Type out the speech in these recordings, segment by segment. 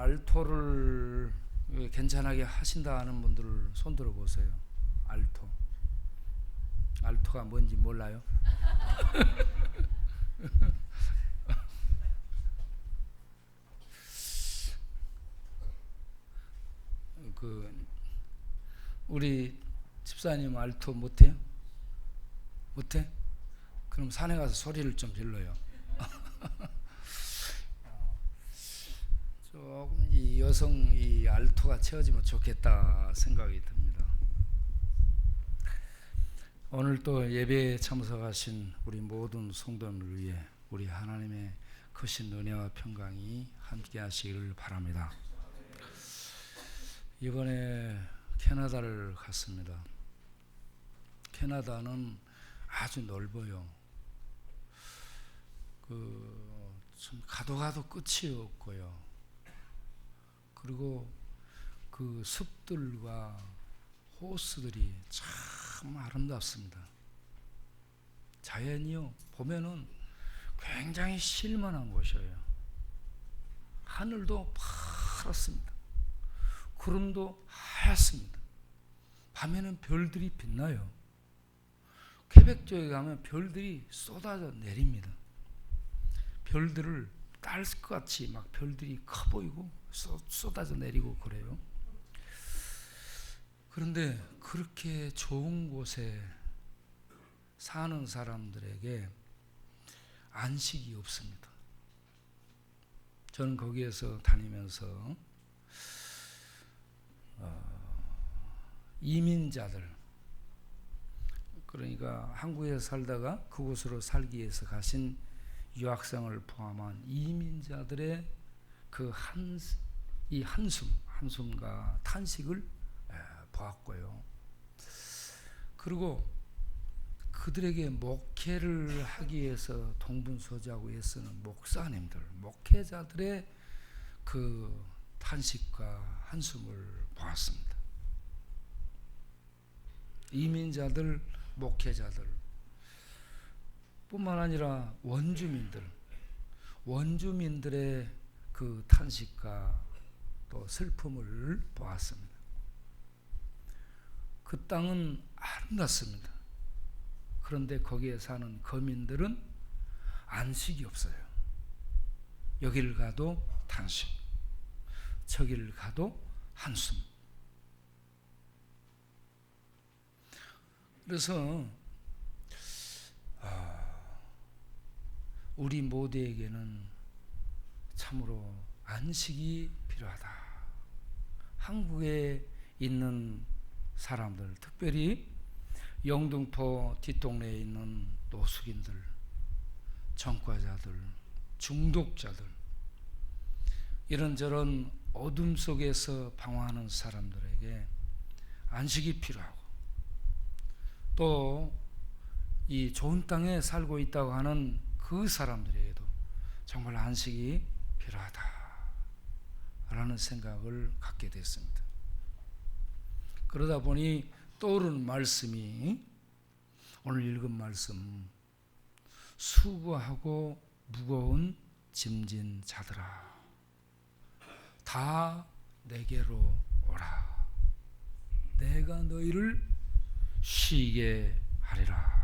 알토를 괜찮게 하신다 하는 분들을 손 들어 보세요. 알토가 뭔지 몰라요? 우리 집사님 알토 못해요? 못해? 그럼 산에 가서 소리를 좀 질러요. 조금 이 여성 이 알토가 채워지면 좋겠다 생각이 듭니다. 오늘 또 예배에 참석하신 우리 모든 성도님을 위해 우리 하나님의 크신 은혜와 평강이 함께 하시기를 바랍니다. 이번에 캐나다를 갔습니다. 캐나다는 아주 넓어요. 좀 가도 끝이 없고요. 그리고 그 숲들과 호수들이 참 아름답습니다. 자연이요 보면은 굉장히 실만한 곳이에요. 하늘도 파랗습니다. 구름도 하얗습니다. 밤에는 별들이 빛나요. 퀘벡 쪽에 가면 별들이 쏟아져 내립니다. 별들을 딸같이 막 별들이 커 보이고 쏟아져 내리고 그래요. 그런데 그렇게 좋은 곳에 사는 사람들에게 안식이 없습니다. 저는 거기에서 다니면서 이민자들, 그러니까 한국에 살다가 그곳으로 살기 위해서 가신 유학생을 포함한 이민자들의 그 한숨과 탄식을 보았고요. 그리고 그들에게 목회를 하기 위해서 동분서주하고 애쓰는 목사님들, 목회자들의 그 탄식과 한숨을 보았습니다. 이민자들, 목회자들 뿐만 아니라 원주민들의 그 탄식과 또 슬픔을 보았습니다. 그 땅은 아름답습니다. 그런데 거기에 사는 거민들은 안식이 없어요. 여기를 가도 탄식, 저기를 가도 한숨. 그래서 우리 모두에게는 참으로 안식이 필요하다. 한국에 있는 사람들, 특별히 영등포 뒷동네에 있는 노숙인들, 전과자들, 중독자들, 이런저런 어둠 속에서 방황하는 사람들에게 안식이 필요하고, 또 이 좋은 땅에 살고 있다고 하는 그 사람들에게도 정말 안식이 필요하다라는 생각을 갖게 됐습니다. 그러다 보니 떠오르는 말씀이 오늘 읽은 말씀, 수고하고 무거운 짐진 자들아 다 내게로 오라. 내가 너희를 쉬게 하리라.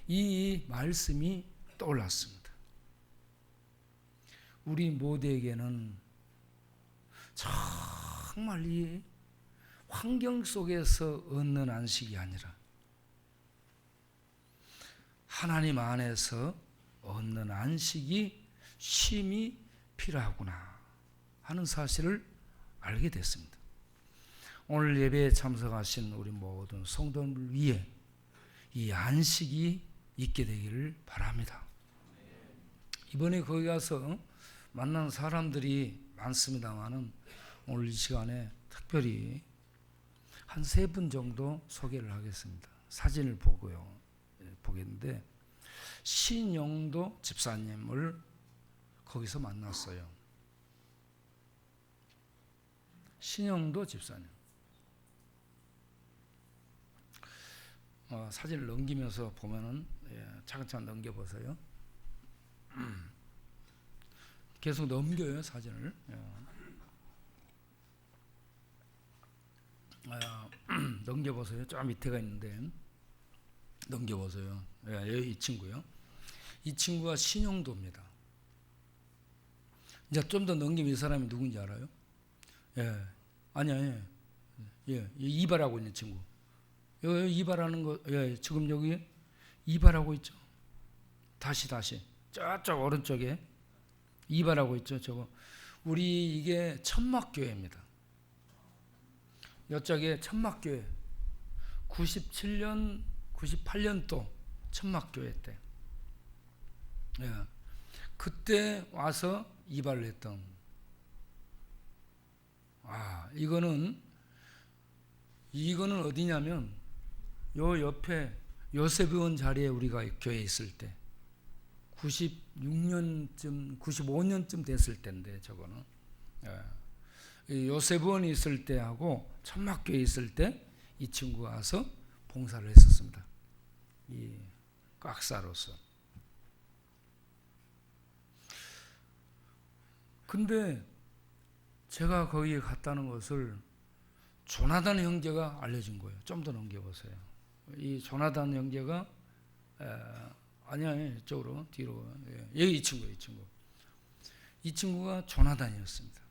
이 말씀이 떠올랐습니다. 우리 모두에게는 정말 이 환경 속에서 얻는 안식이 아니라 하나님 안에서 얻는 안식이 쉼이 필요하구나 하는 사실을 알게 됐습니다. 오늘 예배에 참석하신 우리 모든 성도들 위해 이 안식이 있게 되기를 바랍니다. 이번에 거기 가서 만난 사람들이 많습니다만은 오늘 이 시간에 특별히 한 3분 정도 소개를 하겠습니다. 사진을 보겠는데 신영도 집사님을 거기서 만났어요. 신영도 집사님. 사진을 넘기면서 보면은 차근차근 넘겨보세요. 계속 넘겨요 사진을. 넘겨보세요. 저 밑에가 있는데 넘겨보세요. 여기 이 친구요. 이 친구가 신용도입니다. 이제 좀 더 넘기면 이 사람이 누군지 알아요? 아니야. 이발하고 있는 친구. 여기 이발하는 거, 지금 여기 이발하고 있죠. 다시 저쪽 오른쪽에 이발하고 있죠. 저거 우리 이게 천막교회입니다. 이쪽에 천막교회 97년 98년도 천막교회 때 그때 와서 이발을 했던 이거는 어디냐면 요 옆에 요셉의원 자리에 우리가 교회에 있을 때 96년쯤 95년쯤 됐을 때인데 저거는 요셉의원이 있을 때하고 천막교회 있을 때 이 친구가 와서 봉사를 했었습니다. 이 꽉사로서. 근데 제가 거기에 갔다는 것을 조나단 형제가 알려준 거예요. 좀 더 넘겨보세요. 이 조나단 형제가 아니야 이쪽으로 뒤로 여기 이 친구가 조나단이었습니다.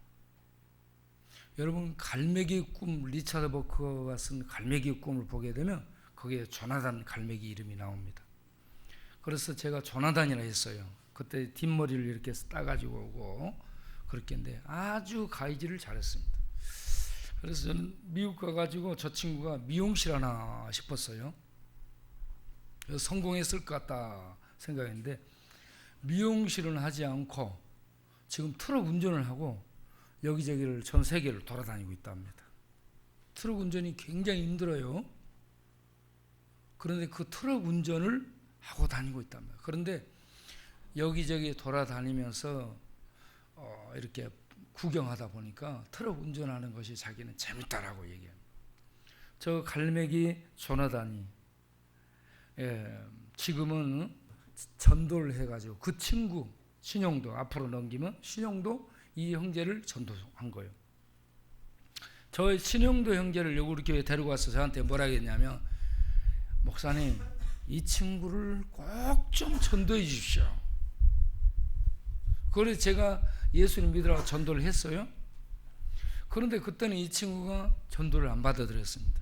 여러분 갈매기 꿈 리차드 버커가 쓴 갈매기 꿈을 보게 되면 거기에 조나단 갈매기 이름이 나옵니다. 그래서 제가 조나단이라 했어요. 그때 뒷머리를 이렇게 따가지고 오고 그렇게 했는데 아주 가이질을 잘했습니다. 그래서 저는 미국 가가지고 저 친구가 미용실 하나 싶었어요. 성공했을 것 같다 생각했는데 미용실은 하지 않고 지금 트럭 운전을 하고 여기저기를 전 세계를 돌아다니고 있답니다. 트럭 운전이 굉장히 힘들어요. 그런데 그 트럭 운전을 하고 다니고 있답니다. 그런데 여기저기 돌아다니면서 이렇게 구경하다 보니까 트럭 운전하는 것이 자기는 재밌다라고 얘기합니다. 저 갈매기 조나단이 지금은 전도를 해가지고 그 친구 신용도 앞으로 넘기면 신용도 이 형제를 전도한 거예요. 저 신용도 형제를 여기 교회에 데리고 와서 저한테 뭐라 했냐면 목사님 이 친구를 꼭 좀 전도해 주십시오. 그래서 제가 예수님 믿으라고 전도를 했어요. 그런데 그때는 이 친구가 전도를 안 받아들였습니다.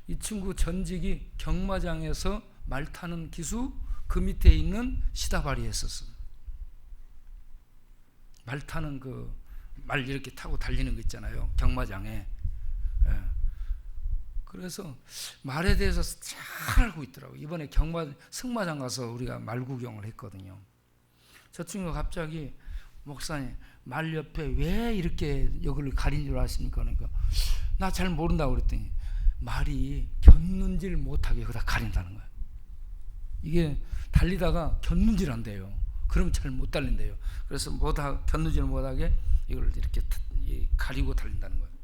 이 친구 전직이 경마장에서 말 타는 기수 그 밑에 있는 시다바리 했었어요. 말 타는 말 이렇게 타고 달리는 거 있잖아요. 경마장에. 그래서 말에 대해서 잘 알고 있더라고요. 이번에 승마장 가서 우리가 말 구경을 했거든요. 저 친구가 갑자기 목사님 말 옆에 왜 이렇게 여기를 가린 줄 아십니까? 그러니까 나 잘 모른다고 그랬더니 말이 곁눈질 못하게 여기다 가린다는 거예요. 이게 달리다가 곁눈질 안 돼요. 그럼 잘 못 달린대요. 그래서 곁눈질 못하게 이걸 이렇게 가리고 달린다는 거예요.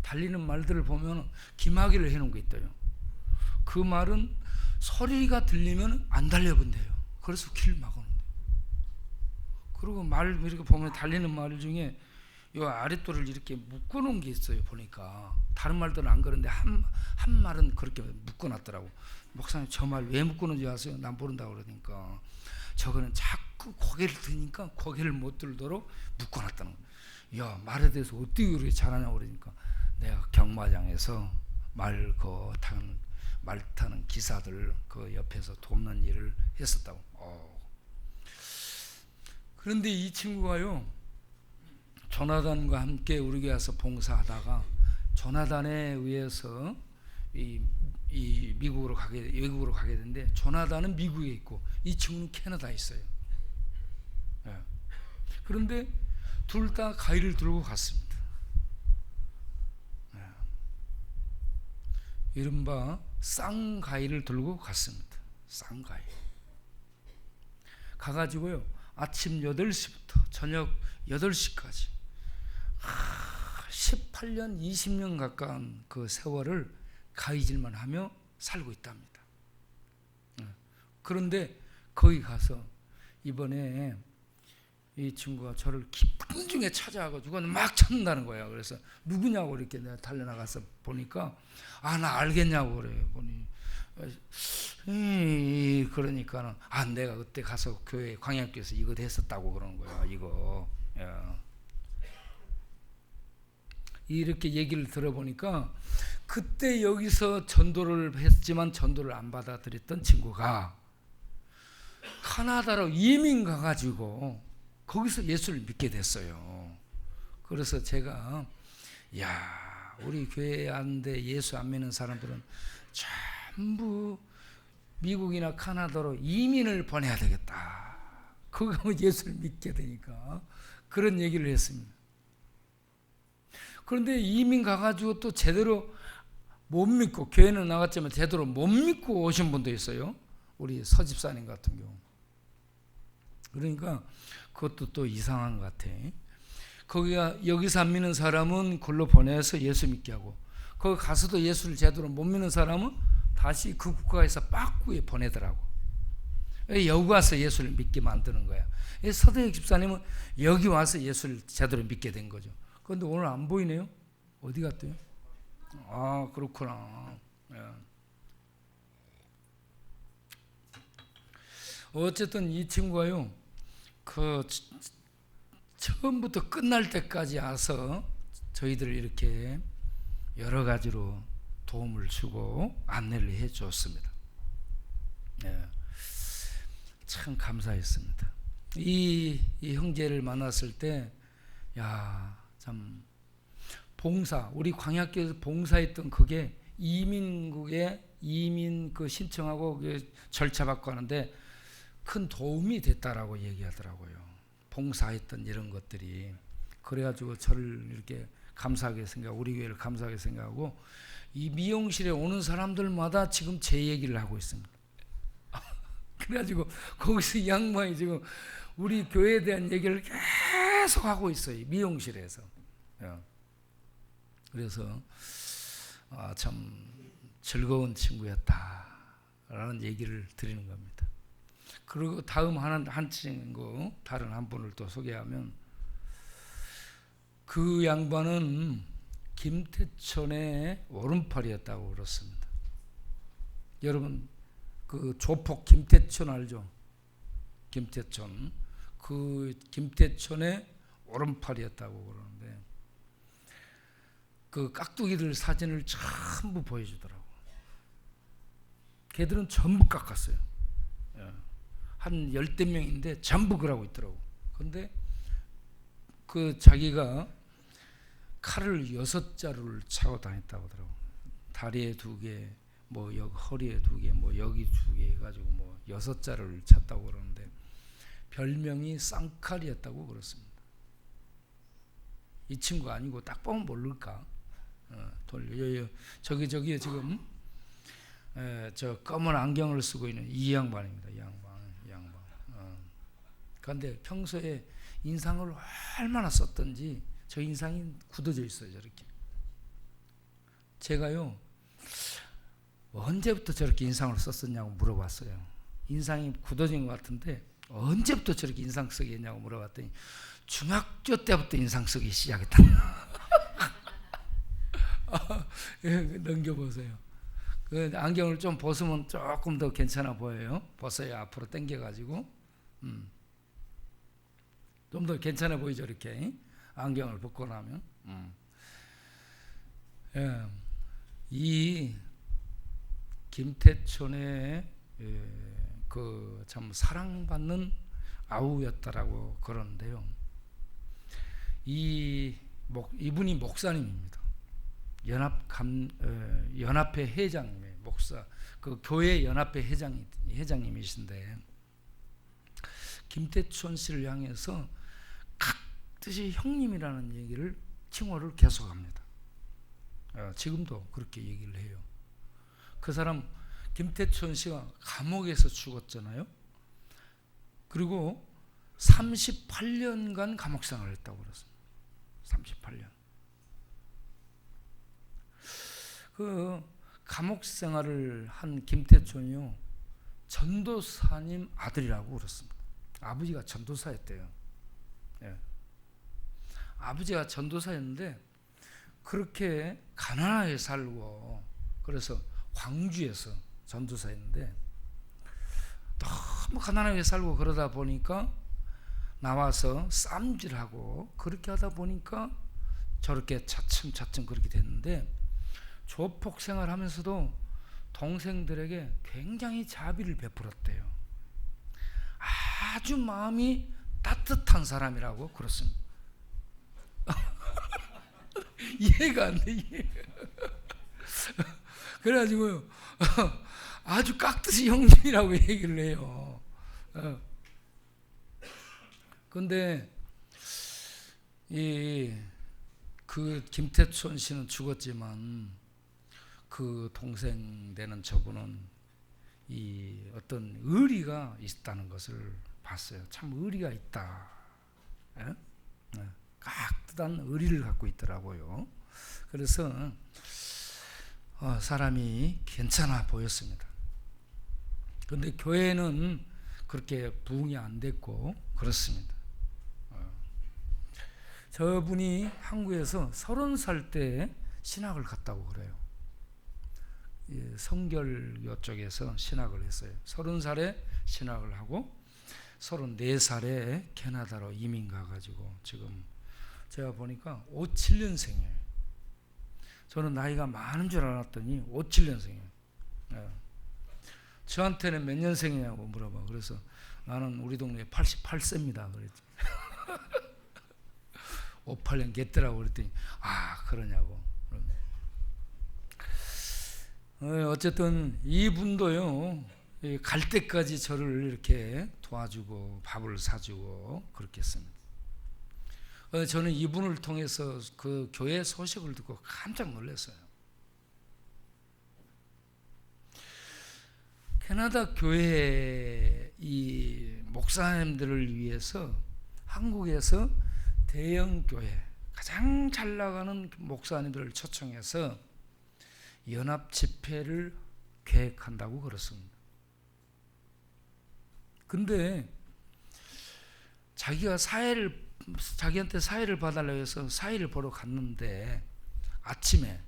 달리는 말들을 보면 기마개를 해놓은 게 있대요. 그 말은 소리가 들리면 안 달려본대요. 그래서 길 막아놓는대요. 그리고 말 이렇게 보면 달리는 말 중에 이 아랫돌을 이렇게 묶어놓은 게 있어요. 보니까 다른 말들은 안 그런데 한 말은 그렇게 묶어놨더라고. 목사님 저 말 왜 묶어놓은지 아세요? 난 모른다고 그러니까 저거는 자꾸 고개를 드니까 고개를 못 들도록 묶어놨다는 거예요. 야 말에 대해서 어떻게 그렇게 잘하냐고 그러니까 내가 경마장에서 말 타는 기사들 그 옆에서 돕는 일을 했었다고. 그런데 이 친구가요 조나단과 함께 우리 교회 와서 봉사하다가 조나단에 의해서 이 외국으로 가게 되는데 조나단은 미국에 있고 이 친구는 캐나다에 있어요. 그런데 둘 다 가위를 들고 갔습니다. 이른바 쌍가위를 들고 갔습니다. 쌍가위. 가가지고요 아침 8시부터 저녁 8시까지 18년 20년 가까운 그 세월을 가위질만 하며 살고 있답니다. 그런데 거기 가서 이번에 이 친구가 저를 기쁜 중에 찾아와가지고 막 찾는다는 거야. 그래서 누구냐고 이렇게 내가 달려나가서 보니까 나 알겠냐고 그래요. 보니 그러니까는 내가 그때 가서 교회 광야교회에서 이거 했었다고 그러는 거야. 이거 이렇게 얘기를 들어보니까 그때 여기서 전도를 했지만 전도를 안 받아들였던 친구가 카나다로 이민 가가지고 거기서 예수를 믿게 됐어요. 그래서 제가 우리 교회 안에 예수 안 믿는 사람들은 전부 미국이나 카나다로 이민을 보내야 되겠다. 거기 가면 예수를 믿게 되니까 그런 얘기를 했습니다. 그런데 이민 가가지고 또 제대로 못 믿고, 교회는 나갔지만 제대로 못 믿고 오신 분도 있어요. 우리 서집사님 같은 경우. 그러니까 그것도 또 이상한 것 같아. 여기서 안 믿는 사람은 글로 보내서 예수 믿게 하고, 거기 가서도 예수를 제대로 못 믿는 사람은 다시 그 국가에서 빠꾸에 보내더라고. 여기 와서 예수를 믿게 만드는 거야. 서대익 집사님은 여기 와서 예수를 제대로 믿게 된 거죠. 그런데 오늘 안 보이네요. 어디 갔대요? 그렇구나. 어쨌든 이 친구가요, 처음부터 끝날 때까지 와서 저희들 이렇게 여러 가지로 도움을 주고 안내를 해 줬습니다. 참 감사했습니다. 이 형제를 만났을 때, 참 봉사, 우리 광야교회에서 봉사했던 그게 이민국에 이민 신청하고 절차 받고 하는데 큰 도움이 됐다라고 얘기하더라고요. 봉사했던 이런 것들이. 그래가지고 저를 이렇게 감사하게 생각하고, 우리 교회를 감사하게 생각하고, 이 미용실에 오는 사람들마다 지금 제 얘기를 하고 있습니다. 그래가지고 거기서 이 양반이 지금 우리 교회에 대한 얘기를 계속 하고 있어요. 미용실에서. 그래서 참 즐거운 친구였다라는 얘기를 드리는 겁니다. 그리고 다음 한 친구, 다른 한 분을 또 소개하면, 그 양반은 김태천의 오른팔이었다고 그렇습니다. 여러분 그 조폭 김태천 알죠? 김태천, 그 김태천의 오른팔이었다고 그러는데, 그 깍두기들 사진을 전부 보여주더라고. 걔들은 전부 깎았어요. 한 10대 명인데 전부 그러고 있더라고. 근데 그 자기가 칼을 6자루를 차고 다녔다고 하더라고. 다리에 2개, 뭐 여기 허리에 2개, 뭐 여기 2개 해가지고 뭐 6자루를 찼다고 그러는데, 별명이 쌍칼이었다고 그렇습니다. 이 친구 아니고 딱 보면 모를까? 저기 지금 저 검은 안경을 쓰고 있는 이 양반입니다. 이 양반. 그런데 평소에 인상을 얼마나 썼던지 저 인상이 굳어져 있어요. 저렇게. 제가요, 언제부터 저렇게 인상을 썼었냐고 물어봤어요. 인상이 굳어진 것 같은데 언제부터 저렇게 인상 쓰기 했냐고 물어봤더니 중학교 때부터 인상 쓰기 시작했다. 넘겨보세요. 그 안경을 좀 벗으면 조금 더 괜찮아 보여요. 벗어야 앞으로 당겨가지고 좀 더 괜찮아 보이죠. 이렇게 안경을 벗고 나면. 이 김태천의 그 참 사랑받는 아우였다라고 그러는데요. 이분이 목사님입니다. 연합회 회장님의 목사, 그 교회 연합회 회장님이신데, 김태천 씨를 향해서 각듯이 형님이라는 얘기를, 칭호를 계속합니다. 지금도 그렇게 얘기를 해요. 그 사람 김태천 씨가 감옥에서 죽었잖아요. 그리고 38년간 감옥 생활을 했다고 그랬습니다. 38년. 그 감옥 생활을 한 김태천이요, 전도사님 아들이라고 그랬습니다. 아버지가 전도사였대요. 예. 아버지가 전도사였는데 그렇게 가난하게 살고, 그래서 광주에서 전도사였는데 너무 가난하게 살고 그러다 보니까 나와서 쌈질하고 그렇게 하다 보니까 저렇게 차츰차츰 그렇게 됐는데, 조폭 생활하면서도 동생들에게 굉장히 자비를 베풀었대요. 아주 마음이 따뜻한 사람이라고 그렇습니다. 이해가 안 돼. 그래가지고 아주 깍듯이 형님이라고 얘기를 해요. 근데 그 김태촌 씨는 죽었지만 그 동생 되는 저분은 이 어떤 의리가 있다는 것을 봤어요. 참 의리가 있다. 깍듯한 의리를 갖고 있더라고요. 그래서 사람이 괜찮아 보였습니다. 그런데 교회는 그렇게 부흥이 안 됐고 그렇습니다. 저분이 한국에서 30살 때 신학을 갔다고 그래요. 성결교 쪽에서 신학을 했어요. 30살에 신학을 하고 34살에 캐나다로 이민 가가지고 지금 제가 보니까 57년생이에요. 저는 나이가 많은 줄 알았더니 57년생이에요. 저한테는 몇 년생이냐고 물어봐. 그래서 나는 우리 동네에 88세입니다. 그랬지. 58년 겠더라고 그랬더니 그러냐고. 어쨌든 이분도요, 갈 때까지 저를 이렇게 도와주고 밥을 사주고 그렇게 했습니다. 저는 이분을 통해서 그 교회 소식을 듣고 깜짝 놀랐어요. 캐나다 교회 이 목사님들을 위해서 한국에서 대형 교회 가장 잘 나가는 목사님들을 초청해서 연합 집회를 계획한다고 그렇습니다. 근데 자기한테 사회를 봐달라고 해서 사회를 보러 갔는데 아침에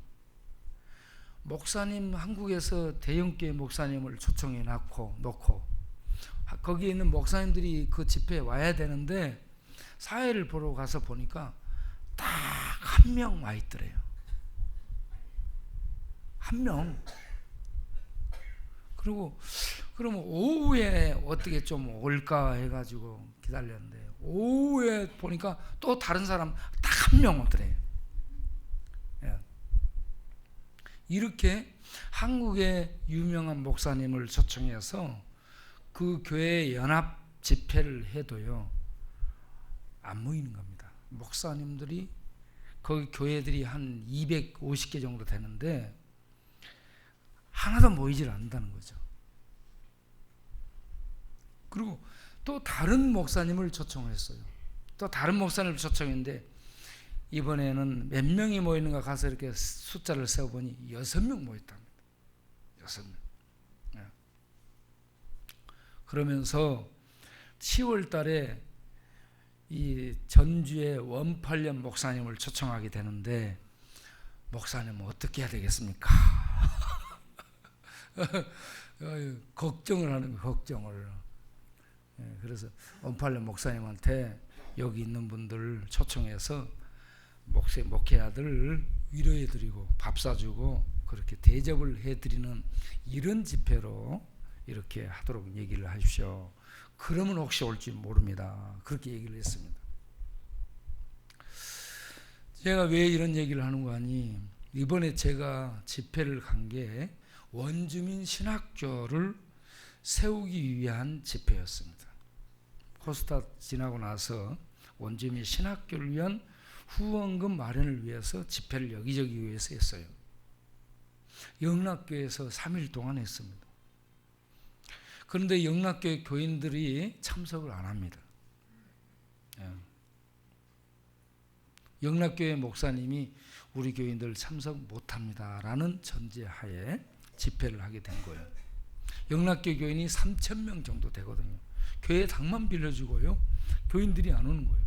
목사님, 한국에서 대형교회 목사님을 초청해 놓고 거기에 있는 목사님들이 그 집회에 와야 되는데 사회를 보러 가서 보니까 딱 한 명 와 있더래요. 한 명. 그리고 그러면 오후에 어떻게 좀 올까 해가지고 기다렸는데 오후에 보니까 또 다른 사람 딱 한 명 오더래요. 이렇게 한국의 유명한 목사님을 초청해서 그 교회 연합 집회를 해도요 안 모이는 겁니다. 목사님들이 거기 교회들이 한 250개 정도 되는데 하나도 모이질 않는다는 거죠. 그리고 또 다른 목사님을 초청했어요. 또 다른 목사님을 초청했는데 이번에는 몇 명이 모이는가 가서 이렇게 숫자를 세어보니 6명 모였답니다. 6명. 그러면서 10월 달에 이 전주의 원팔년 목사님을 초청하게 되는데 목사님은 어떻게 해야 되겠습니까? 걱정을 하는 거예요. 걱정을. 그래서 원팔년 목사님한테 여기 있는 분들 초청해서 목회자들 위로해드리고 밥 사주고 그렇게 대접을 해드리는 이런 집회로 이렇게 하도록 얘기를 하십시오. 그러면 혹시 올지 모릅니다. 그렇게 얘기를 했습니다. 제가 왜 이런 얘기를 하는 거 아니, 이번에 제가 집회를 간 게 원주민 신학교를 세우기 위한 집회였습니다. 코스타 지나고 나서 원주민 신학교를 위한 후원금 마련을 위해서 집회를 여기저기 위해서 했어요. 영락교에서 3일 동안 했습니다. 그런데 영락교회 교인들이 참석을 안 합니다. 영락교회 목사님이 우리 교인들 참석 못합니다 라는 전제하에 집회를 하게 된 거예요. 영락교회 교인이 3,000명 정도 되거든요. 교회 당만 빌려주고요. 교인들이 안 오는 거예요.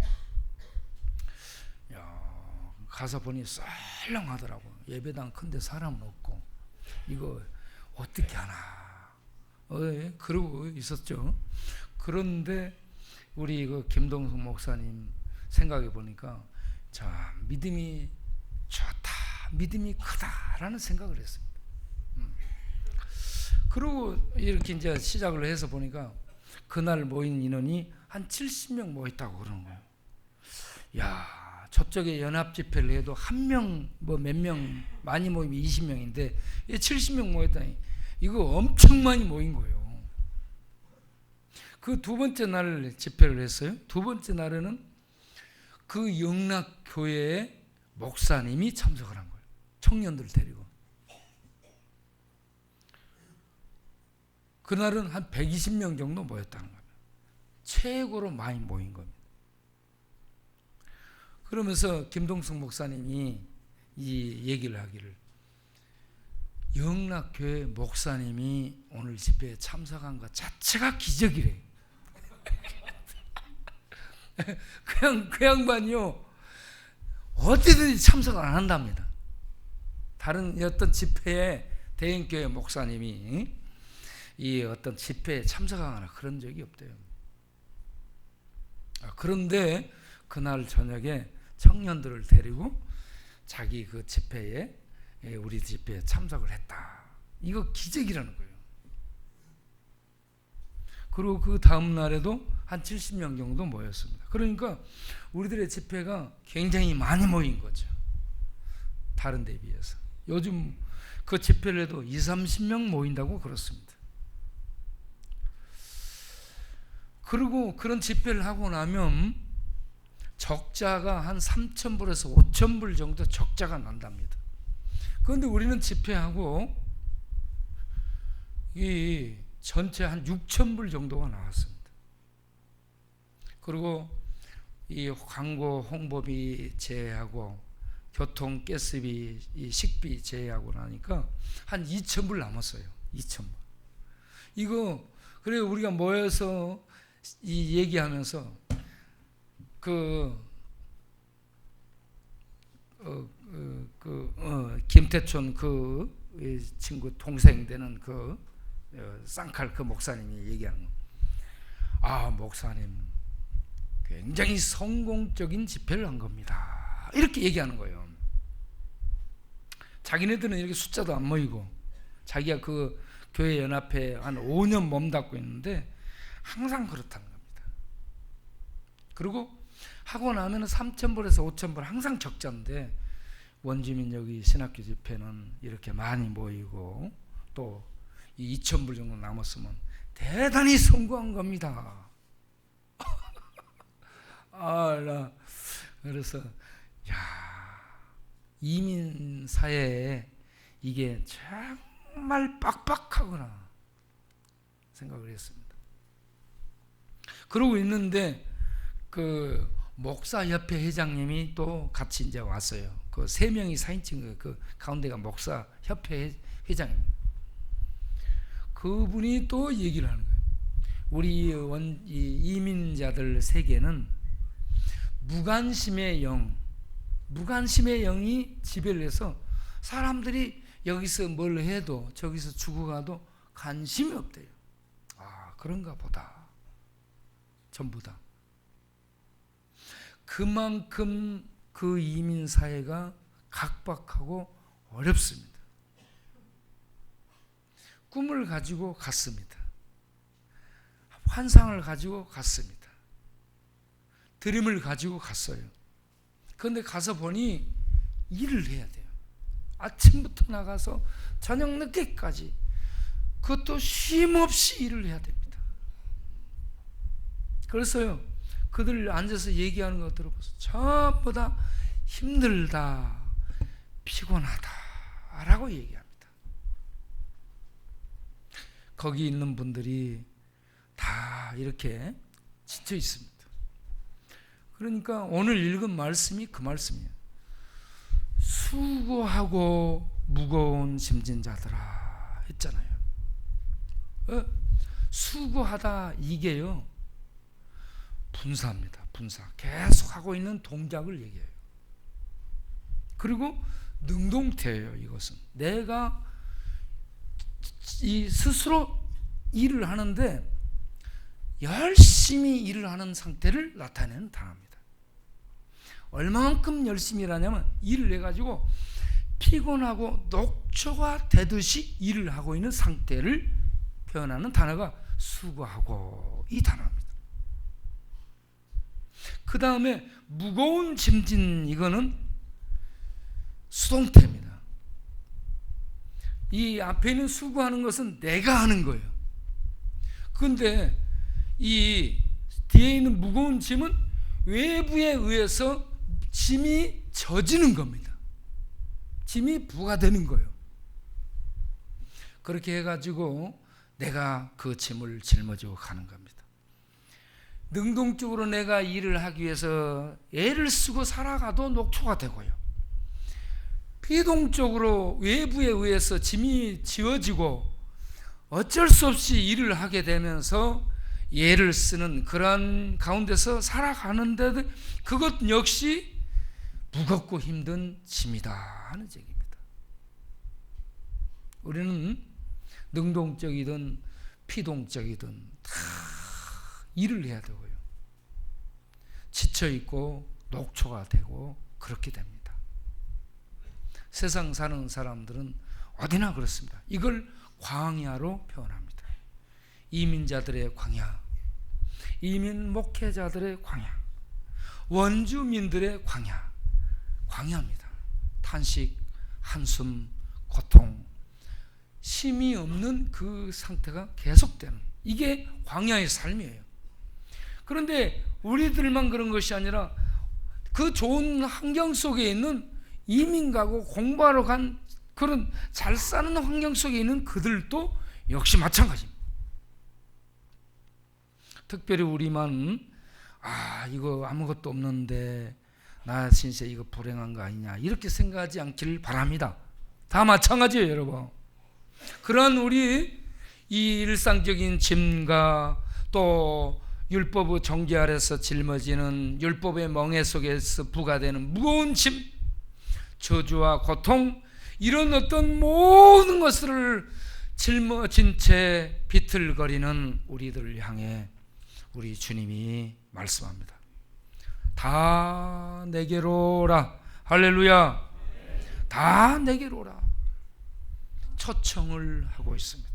야, 가서 보니 썰렁하더라고. 예배당 큰데 사람은 없고 이거 어떻게 하나. 예, 그러고 있었죠. 그런데 우리 그 김동숙 목사님 생각해 보니까 자, 믿음이 좋다, 믿음이 크다라는 생각을 했습니다. 그리고 이렇게 이제 시작을 해서 보니까 그날 모인 인원이 한 70명 모였다고 그러는 거예요. 야, 저쪽에 연합 집회를 해도 한 명, 뭐 몇 명 많이 모이면 20명인데 70명 모였다니 이거 엄청 많이 모인 거예요. 그 두 번째 날 집회를 했어요. 두 번째 날에는 그 영락교회의 목사님이 참석을 한 거예요. 청년들 데리고. 그날은 한 120명 정도 모였다는 겁니다. 최고로 많이 모인 겁니다. 그러면서 김동숙 목사님이 이 얘기를 하기를 영락교회 목사님이 오늘 집회에 참석한 것 자체가 기적이래. 그 양반이요 어디든지 참석을 안 한답니다. 다른 어떤 집회에 대형교회 목사님이 이 어떤 집회에 참석하거나 그런 적이 없대요. 그런데 그날 저녁에 청년들을 데리고 자기 그 집회에 우리 집회에 참석을 했다. 이거 기적이라는 거예요. 그리고 그 다음 날에도 한 70명 정도 모였습니다. 그러니까 우리들의 집회가 굉장히 많이 모인 거죠. 다른 데에 비해서. 요즘 그 집회를 해도 20, 30명 모인다고 그렇습니다. 그리고 그런 집회를 하고 나면 적자가 한 3,000불에서 5,000불 정도 적자가 난답니다. 그런데 우리는 집회하고 이 전체 한 6,000불 정도가 나왔습니다. 그리고 이 광고 홍보비 제외하고 교통 가스비 이 식비 제외하고 나니까 한 2,000불 남았어요. 2,000불. 이거 그래 우리가 모여서 이 얘기하면서 김태촌 그 친구 동생 되는 그 쌍칼 그 목사님이 얘기하는 거. 아, 목사님 굉장히 성공적인 집회를 한 겁니다. 이렇게 얘기하는 거예요. 자기네들은 이렇게 숫자도 안 모이고 자기가 그 교회 연합회 한 5년 몸담고 있는데 항상 그렇다는 겁니다. 그리고 하고 나면 3,000불에서 5,000불 항상 적자인데 원주민 여기 신학교 집회는 이렇게 많이 모이고 또 2,000불 정도 남았으면 대단히 성공한 겁니다. 그래서 이민 사회에 이게 정말 빡빡하구나 생각을 했습니다. 그러고 있는데 그 목사협회 회장님이 또 같이 이제 왔어요. 그 3명이 사진 찍은 그 가운데가 목사협회 회장입니다. 그분이 또 얘기를 하는 거예요. 우리 이민자들 세계는 무관심의 영이 지배를 해서 사람들이 여기서 뭘 해도 저기서 죽어가도 관심이 없대요. 아, 그런가 보다. 전부 다. 그만큼 그 이민 사회가 각박하고 어렵습니다. 꿈을 가지고 갔습니다. 환상을 가지고 갔습니다. 드림을 가지고 갔어요. 그런데 가서 보니 일을 해야 돼요. 아침부터 나가서 저녁 늦게까지 그것도 쉼 없이 일을 해야 됩니다. 그래서요, 그들 앉아서 얘기하는 거 들어보세요. 전부 다 힘들다, 피곤하다 라고 얘기합니다. 거기 있는 분들이 다 이렇게 지쳐 있습니다. 그러니까 오늘 읽은 말씀이 그 말씀이에요. 수고하고 무거운 짐진 자들아 했잖아요. 수고하다 이게요, 분사합니다. 분사. 계속 하고 있는 동작을 얘기해요. 그리고 능동태예요. 이것은 내가 이 스스로 일을 하는데 열심히 일을 하는 상태를 나타내는 단어입니다. 얼마만큼 열심히 일하냐면 일을 해가지고 피곤하고 녹초가 되듯이 일을 하고 있는 상태를 표현하는 단어가 수고하고 이 단어입니다. 그 다음에 무거운 짐진 이거는 수동태입니다. 이 앞에 있는 수고하는 것은 내가 하는 거예요. 그런데 이 뒤에 있는 무거운 짐은 외부에 의해서 짐이 져지는 겁니다. 짐이 부과되는 거예요. 그렇게 해가지고 내가 그 짐을 짊어지고 가는 겁니다. 능동적으로 내가 일을 하기 위해서 애를 쓰고 살아가도 녹초가 되고요. 비동적으로 외부에 의해서 짐이 지어지고 어쩔 수 없이 일을 하게 되면서 애를 쓰는 그런 가운데서 살아가는데 그것 역시 무겁고 힘든 짐이다 하는 얘기입니다. 우리는 능동적이든 피동적이든 다 일을 해야 되고요. 지쳐있고 녹초가 되고 그렇게 됩니다. 세상 사는 사람들은 어디나 그렇습니다. 이걸 광야로 표현합니다. 이민자들의 광야, 이민 목회자들의 광야, 원주민들의 광야, 광야입니다. 탄식, 한숨, 고통, 쉼이 없는 그 상태가 계속되는 이게 광야의 삶이에요. 그런데 우리들만 그런 것이 아니라 그 좋은 환경 속에 있는 이민 가고 공부하러 간 그런 잘 사는 환경 속에 있는 그들도 역시 마찬가지입니다. 특별히 우리만 이거 아무것도 없는데 나 진짜 이거 불행한 거 아니냐 이렇게 생각하지 않길 바랍니다. 다 마찬가지예요, 여러분. 그런 우리 이 일상적인 짐과 또 율법의 정죄 아래서 짊어지는 율법의 멍에 속에서 부과되는 무거운 짐, 저주와 고통 이런 어떤 모든 것을 짊어진 채 비틀거리는 우리들을 향해 우리 주님이 말씀합니다. 다 내게로 오라. 할렐루야. 다 내게로 오라. 초청을 하고 있습니다.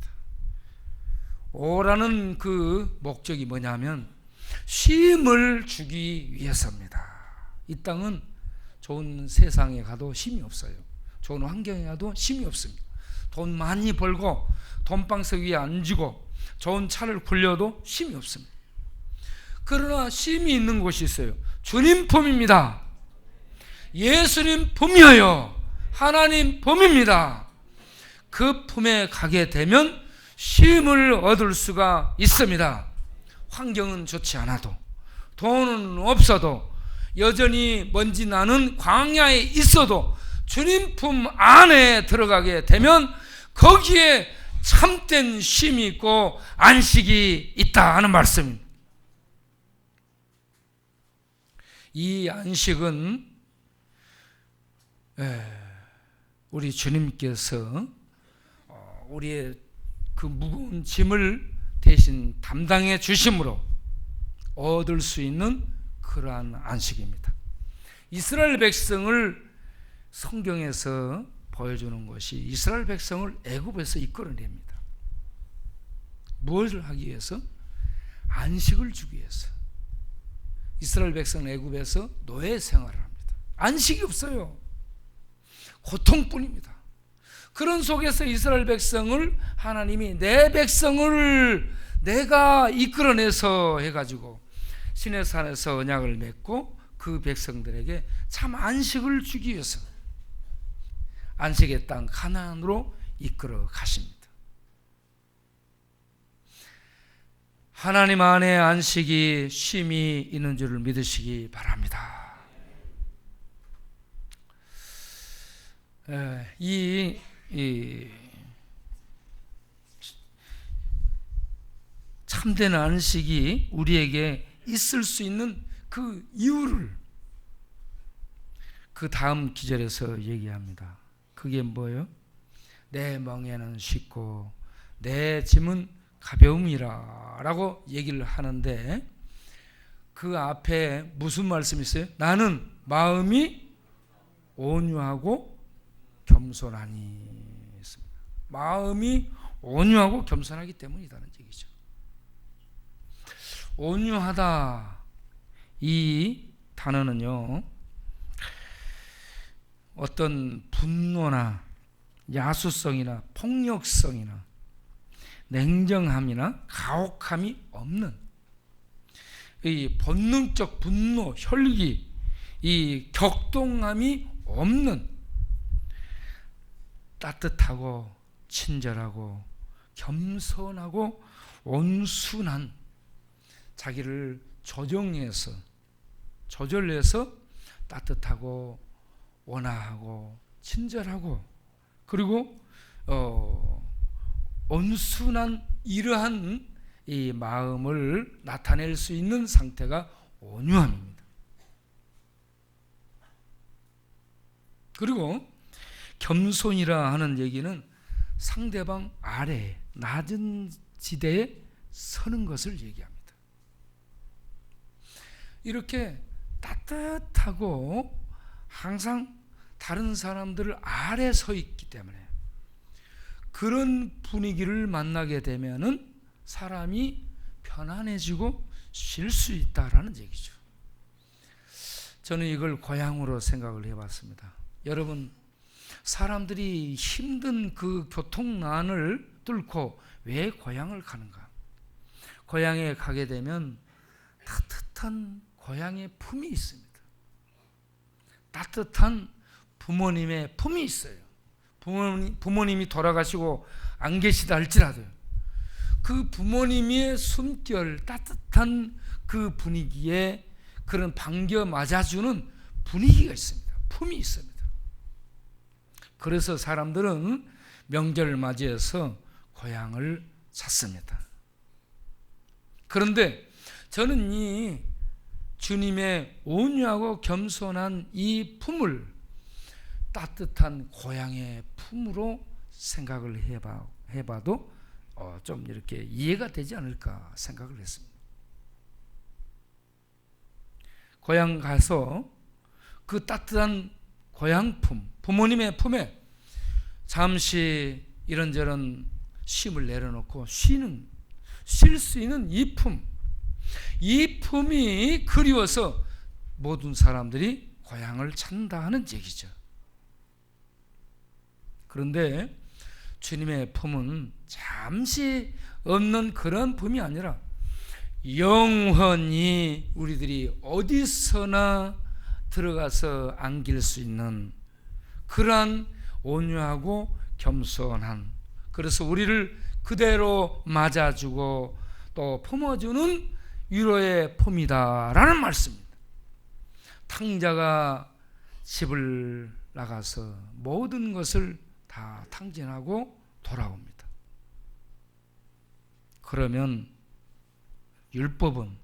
오라는 그 목적이 뭐냐면 쉼을 주기 위해서입니다. 이 땅은 좋은 세상에 가도 쉼이 없어요. 좋은 환경에 가도 쉼이 없습니다. 돈 많이 벌고 돈방석 위에 앉고 좋은 차를 굴려도 쉼이 없습니다. 그러나 쉼이 있는 곳이 있어요. 주님 품입니다. 예수님 품이에요. 하나님 품입니다. 그 품에 가게 되면 쉼을 얻을 수가 있습니다. 환경은 좋지 않아도 돈은 없어도 여전히 먼지 나는 광야에 있어도 주님 품 안에 들어가게 되면 거기에 참된 쉼이 있고 안식이 있다 하는 말씀입니다. 이 안식은 우리 주님께서 우리의 그 무거운 짐을 대신 담당해 주심으로 얻을 수 있는 그러한 안식입니다. 이스라엘 백성을 성경에서 보여주는 것이 이스라엘 백성을 애굽에서 이끌어냅니다. 무엇을 하기 위해서? 안식을 주기 위해서. 이스라엘 백성은 애굽에서 노예 생활을 합니다. 안식이 없어요. 고통뿐입니다. 그런 속에서 이스라엘 백성을 하나님이 내 백성을 내가 이끌어내서 해가지고 시내산에서 언약을 맺고 그 백성들에게 참 안식을 주기 위해서 안식의 땅 가나안으로 이끌어 가십니다. 하나님 안에 안식이 쉼이 있는 줄을 믿으시기 바랍니다. 이 참된 안식이 우리에게 있을 수 있는 그 이유를 그 다음 기절에서 얘기합니다. 그게 뭐예요? 내 멍에는 쉽고 내 짐은 가벼움이라 라고 얘기를 하는데, 그 앞에 무슨 말씀이 있어요? 나는 마음이 온유하고 겸손하니 했습니다. 마음이 온유하고 겸손하기 때문이라는 얘기죠. 온유하다, 이 단어는요, 어떤 분노나 야수성이나 폭력성이나 냉정함이나 가혹함이 없는 이 본능적 분노, 혈기, 이 격동함이 없는 따뜻하고 친절하고 겸손하고 온순한, 자기를 조절해서 따뜻하고 온화하고 친절하고 그리고 온순한 이러한 이 마음을 나타낼 수 있는 상태가 온유함입니다. 그리고 겸손이라 하는 얘기는 상대방 아래 낮은 지대에 서는 것을 얘기합니다. 이렇게 따뜻하고 항상 다른 사람들을 아래 서 있기 때문에 그런 분위기를 만나게 되면은 사람이 편안해지고 쉴 수 있다라는 얘기죠. 저는 이걸 고향으로 생각을 해봤습니다. 여러분, 사람들이 힘든 그 교통난을 뚫고 왜 고향을 가는가? 고향에 가게 되면 따뜻한 고향의 품이 있습니다. 따뜻한 부모님의 품이 있어요. 부모님이 돌아가시고 안 계시다 할지라도 그 부모님의 숨결, 따뜻한 그 분위기에 그런 반겨 맞아주는 분위기가 있습니다. 품이 있습니다. 그래서 사람들은 명절을 맞이해서 고향을 찾습니다. 그런데 저는 이 주님의 온유하고 겸손한 이 품을 따뜻한 고향의 품으로 생각을 해봐도 좀 이렇게 이해가 되지 않을까 생각을 했습니다. 고향 가서 그 따뜻한 고향품, 부모님의 품에 잠시 이런저런 쉼을 내려놓고 쉴 수 있는 이 품, 이 품이 그리워서 모든 사람들이 고향을 찾는다 하는 얘기죠. 그런데 주님의 품은 잠시 없는 그런 품이 아니라 영원히 우리들이 어디서나 들어가서 안길 수 있는 그러한 온유하고 겸손한, 그래서 우리를 그대로 맞아주고 또 품어주는 위로의 품이다라는 말씀입니다. 탕자가 집을 나가서 모든 것을 다 탕진하고 돌아옵니다. 그러면 율법은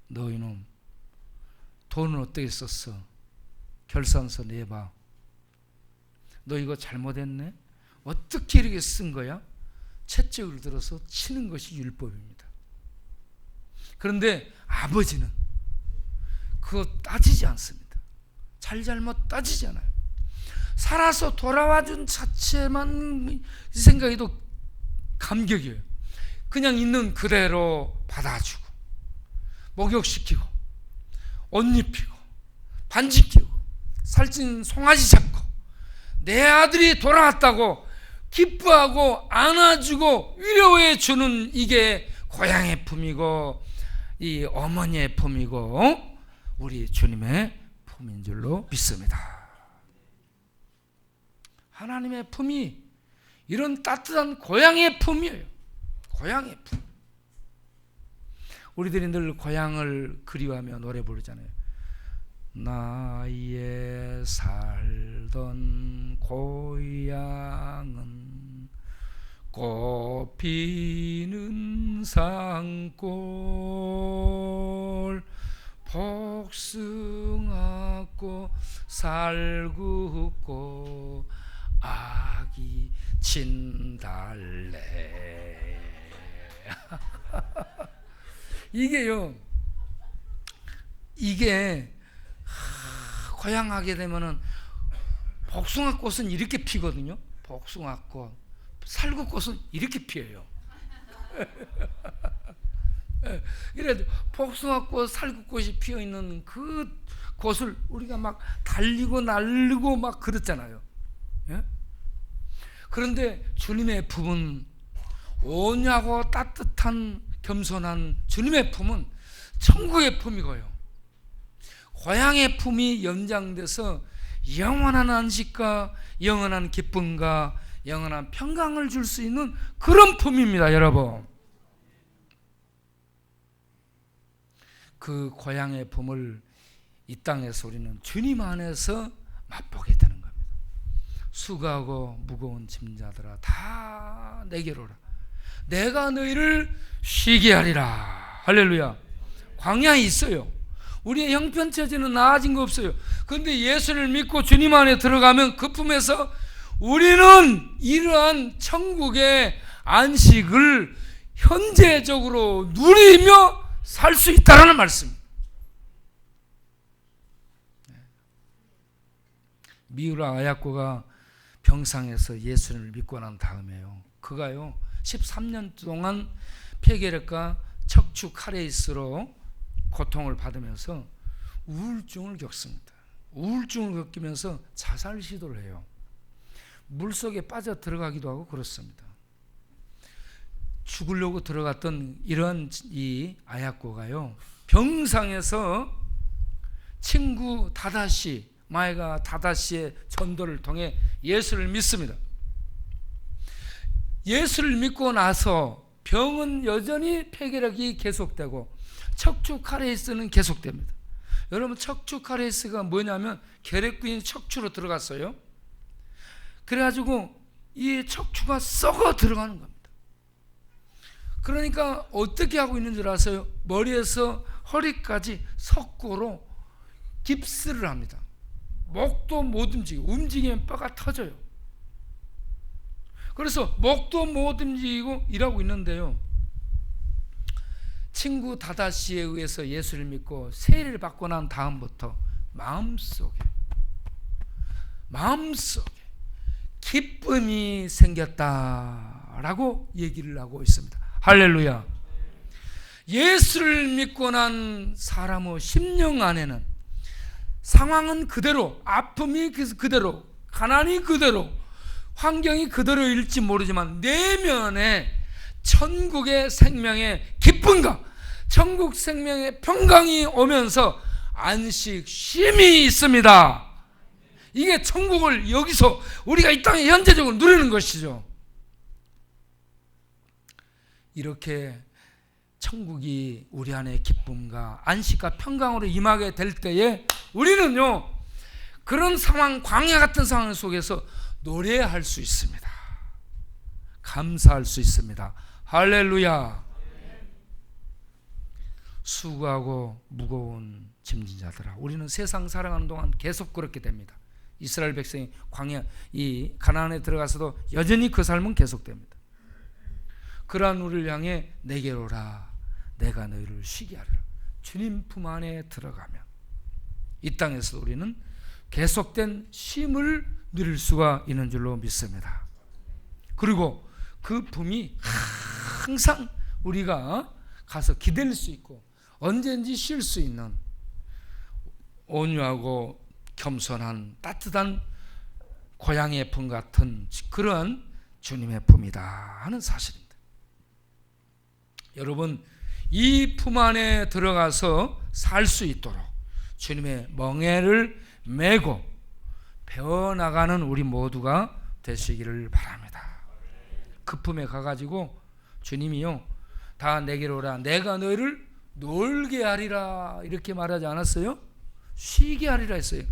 너희는 돈은 어떻게 썼어? 결산서 내봐. 너 이거 잘못했네? 어떻게 이렇게 쓴 거야? 채찍을 들어서 치는 것이 율법입니다. 그런데 아버지는 그거 따지지 않습니다. 잘못 따지지 않아요. 살아서 돌아와 준 자체만 생각해도 감격이에요. 그냥 있는 그대로 받아주고 목욕시키고 옷 입히고 반지 끼고 살찐 송아지 잡고 내 아들이 돌아왔다고 기뻐하고 안아주고 위로해 주는, 이게 고향의 품이고 이 어머니의 품이고 우리 주님의 품인 줄로 믿습니다. 하나님의 품이 이런 따뜻한 고향의 품이에요. 고향의 품. 우리들이 늘 고향을 그리워하며 노래 부르잖아요. 나의 살던 고향은 꽃피는 산골 복숭아꽃 살구꽃 아기 진달래. 이게 고향하게 되면은 복숭아꽃은 이렇게 피거든요. 복숭아꽃, 살구꽃은 이렇게 피어요. 그래도 복숭아꽃, 살구꽃이 피어 있는 그 곳을 우리가 막 달리고 날리고 막 그랬잖아요. 예? 그런데 주님의 품은 온유하고 따뜻한 겸손한 주님의 품은 천국의 품이고요. 고향의 품이 연장돼서 영원한 안식과 영원한 기쁨과 영원한 평강을 줄 수 있는 그런 품입니다, 여러분. 그 고향의 품을 이 땅에서 우리는 주님 안에서 맛보게 되는 겁니다. 수고하고 무거운 짐자들아 다 내게로 오라. 내가 너희를 쉬게 하리라. 할렐루야. 광야에 있어요. 우리의 형편처지는 나아진 거 없어요. 그런데 예수를 믿고 주님 안에 들어가면 그 품에서 우리는 이러한 천국의 안식을 현재적으로 누리며 살 수 있다는 말씀입니다. 미우라 아야코가 병상에서 예수를 믿고 난 다음에요, 그가요 13년 동안 폐결핵과 척추 카레이스로 고통을 받으면서 우울증을 겪습니다. 우울증을 겪으면서 자살 시도를 해요. 물속에 빠져 들어가기도 하고 그렇습니다. 죽으려고 들어갔던 이런 이 아야코가요 병상에서 친구 다다시, 마에가 다다시의 전도를 통해 예수를 믿습니다. 예수를 믿고 나서 병은 여전히 폐결핵이 계속되고 척추 카레이스는 계속됩니다. 여러분, 척추 카레이스가 뭐냐면 결핵균이 척추로 들어갔어요. 그래가지고 이 척추가 썩어 들어가는 겁니다. 그러니까 어떻게 하고 있는 줄 아세요? 머리에서 허리까지 석고로 깁스를 합니다. 목도 못 움직이고, 움직이면 뼈가 터져요. 그래서 목도 못 움직이고 일하고 있는데요, 친구 다다시에 의해서 예수를 믿고 세례를 받고 난 다음부터 마음속에 기쁨이 생겼다라고 얘기를 하고 있습니다. 할렐루야. 예수를 믿고 난 사람의 심령 안에는 상황은 그대로, 아픔이 그대로, 가난이 그대로, 환경이 그대로일지 모르지만 내면에 천국의 생명의 기쁨과 천국 생명의 평강이 오면서 안식, 쉼이 있습니다. 이게 천국을 여기서 우리가 이 땅에 현재적으로 누리는 것이죠. 이렇게 천국이 우리 안에 기쁨과 안식과 평강으로 임하게 될 때에 우리는요 그런 상황, 광야 같은 상황 속에서 노래할 수 있습니다. 감사할 수 있습니다. 할렐루야. 수고하고 무거운 짐진 자들아, 우리는 세상 살아가는 동안 계속 그렇게 됩니다. 이스라엘 백성이 광야, 이 가나안에 들어가서도 여전히 그 삶은 계속됩니다. 그러한 우리를 향해 내게로 오라, 내가 너희를 쉬게 하리라. 주님 품 안에 들어가면 이 땅에서 우리는 계속된 쉼을 누릴 수가 있는 줄로 믿습니다. 그리고 그 품이 항상 우리가 가서 기댈 수 있고 언제든지 쉴 수 있는 온유하고 겸손한 따뜻한 고향의 품 같은 그런 주님의 품이다 하는 사실입니다. 여러분, 이 품 안에 들어가서 살 수 있도록 주님의 멍에를 메고 배워나가는 우리 모두가 되시기를 바랍니다. 그 품에 가가지고 주님이요 다 내게로 오라, 내가 너희를 놀게 하리라 이렇게 말하지 않았어요? 쉬게 하리라 했어요.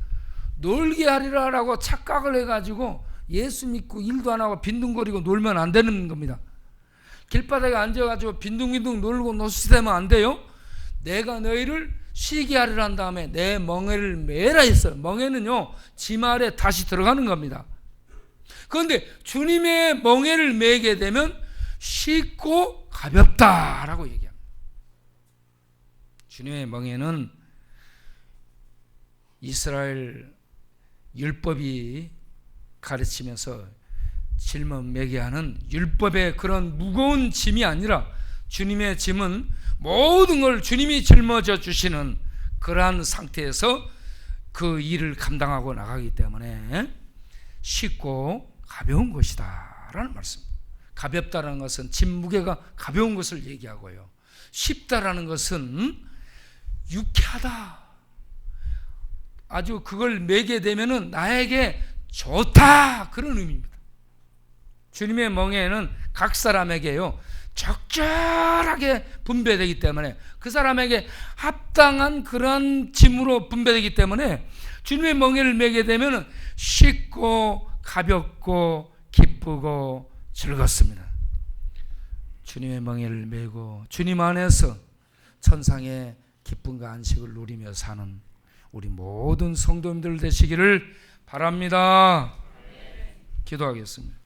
놀게 하리라라고 착각을 해가지고 예수 믿고 일도 안 하고 빈둥거리고 놀면 안 되는 겁니다. 길바닥에 앉아가지고 빈둥빈둥 놀고 노수되면 안 돼요. 내가 너희를 쉬게 하리라 한 다음에 내 멍에를 매라 했어요. 멍에는요 지 말에 다시 들어가는 겁니다. 그런데 주님의 멍에를 매게 되면 쉽고 가볍다라고 얘기합니다. 주님의 멍에는 이스라엘 율법이 가르치면서 짊어매게 하는 율법의 그런 무거운 짐이 아니라 주님의 짐은 모든 걸 주님이 짊어져 주시는 그러한 상태에서 그 일을 감당하고 나가기 때문에 쉽고 가벼운 것이다 라는 말씀입니다. 가볍다라는 것은 짐 무게가 가벼운 것을 얘기하고요, 쉽다라는 것은 유쾌하다, 아주 그걸 매게 되면은 나에게 좋다, 그런 의미입니다. 주님의 멍에는 각 사람에게요 적절하게 분배되기 때문에, 그 사람에게 합당한 그런 짐으로 분배되기 때문에 주님의 멍에를 매게 되면 쉽고 가볍고 기쁘고 즐겁습니다. 주님의 멍에를 메고 주님 안에서 천상의 기쁨과 안식을 누리며 사는 우리 모든 성도님들 되시기를 바랍니다. 기도하겠습니다.